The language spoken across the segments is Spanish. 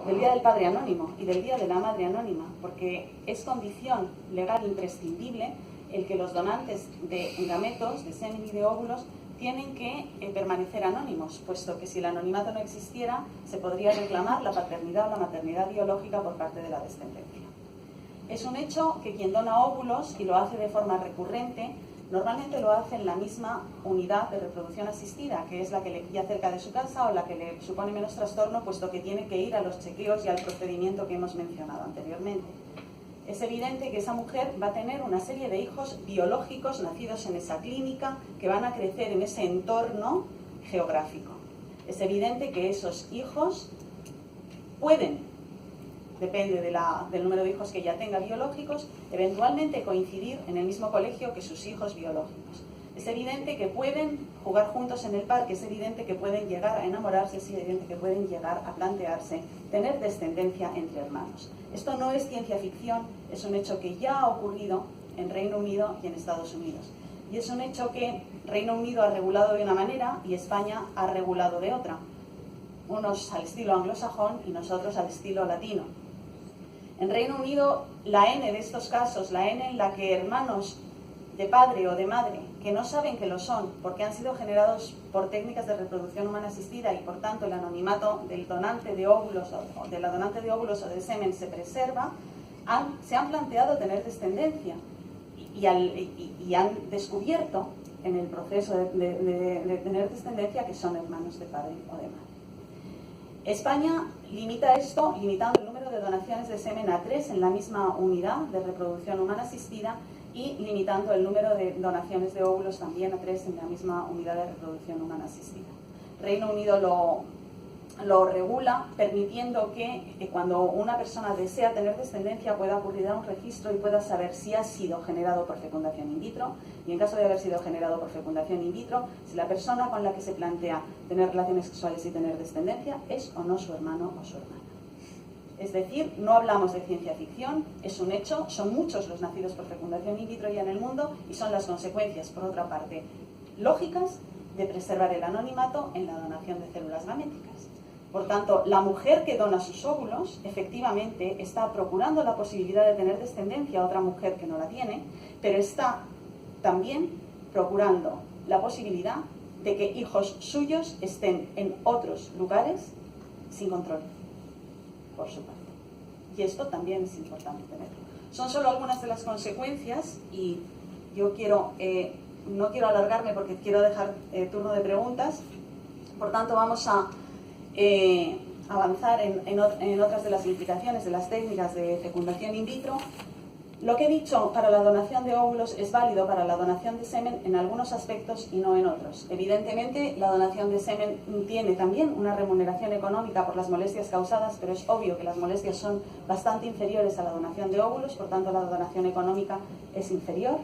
del Día del Padre Anónimo y del Día de la Madre Anónima, porque es condición legal imprescindible el que los donantes de gametos, de semen y de óvulos, tienen que permanecer anónimos, puesto que si el anonimato no existiera, se podría reclamar la paternidad o la maternidad biológica por parte de la descendencia. Es un hecho que quien dona óvulos, y lo hace de forma recurrente, normalmente lo hace en la misma unidad de reproducción asistida, que es la que le pilla cerca de su casa o la que le supone menos trastorno, puesto que tiene que ir a los chequeos y al procedimiento que hemos mencionado anteriormente. Es evidente que esa mujer va a tener una serie de hijos biológicos nacidos en esa clínica que van a crecer en ese entorno geográfico. Es evidente que esos hijos pueden, depende del número de hijos que ella tenga biológicos, eventualmente coincidir en el mismo colegio que sus hijos biológicos. Es evidente que pueden jugar juntos en el parque, es evidente que pueden llegar a enamorarse, es evidente que pueden llegar a plantearse tener descendencia entre hermanos. Esto no es ciencia ficción, es un hecho que ya ha ocurrido en Reino Unido y en Estados Unidos. Y es un hecho que Reino Unido ha regulado de una manera y España ha regulado de otra. Unos al estilo anglosajón y nosotros al estilo latino. En Reino Unido, la N de estos casos, la N en la que hermanos de padre o de madre que no saben que lo son porque han sido generados por técnicas de reproducción humana asistida y por tanto el anonimato del donante de óvulos o de la donante de óvulos o de semen se preserva, se han planteado tener descendencia y han descubierto en el proceso de tener descendencia que son hermanos de padre o de madre. España limita esto limitando el número de donaciones de semen a 3 en la misma unidad de reproducción humana asistida y limitando el número de donaciones de óvulos también a 3 en la misma unidad de reproducción humana asistida. Reino Unido lo regula permitiendo que cuando una persona desea tener descendencia pueda acudir a un registro y pueda saber si ha sido generado por fecundación in vitro y en caso de haber sido generado por fecundación in vitro, si la persona con la que se plantea tener relaciones sexuales y tener descendencia es o no su hermano o su hermana. Es decir, no hablamos de ciencia ficción, es un hecho, son muchos los nacidos por fecundación in vitro ya en el mundo y son las consecuencias, por otra parte, lógicas de preservar el anonimato en la donación de células gaméticas. Por tanto, la mujer que dona sus óvulos, efectivamente, está procurando la posibilidad de tener descendencia a otra mujer que no la tiene, pero está también procurando la posibilidad de que hijos suyos estén en otros lugares sin control, por su parte. Y esto también es importante tenerlo. Son solo algunas de las consecuencias y yo no quiero alargarme porque quiero dejar turno de preguntas. Por tanto, vamos a avanzar en otras de las implicaciones de las técnicas de fecundación in vitro. Lo que he dicho para la donación de óvulos es válido para la donación de semen en algunos aspectos y no en otros. Evidentemente, la donación de semen tiene también una remuneración económica por las molestias causadas, pero es obvio que las molestias son bastante inferiores a la donación de óvulos, por tanto la donación económica es inferior.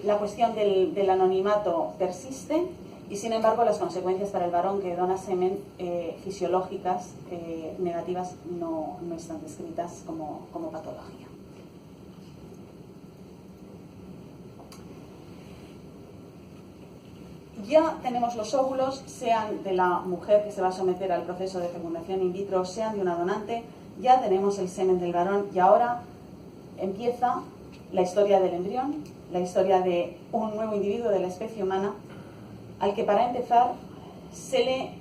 La cuestión del anonimato persiste y sin embargo las consecuencias para el varón que dona semen fisiológicas negativas no están descritas como patología. Ya tenemos los óvulos, sean de la mujer que se va a someter al proceso de fecundación in vitro, sean de una donante, ya tenemos el semen del varón y ahora empieza la historia del embrión, la historia de un nuevo individuo de la especie humana al que para empezar se le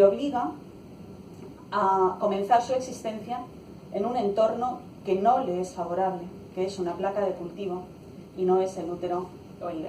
obliga a comenzar su existencia en un entorno que no le es favorable, que es una placa de cultivo y no es el útero o el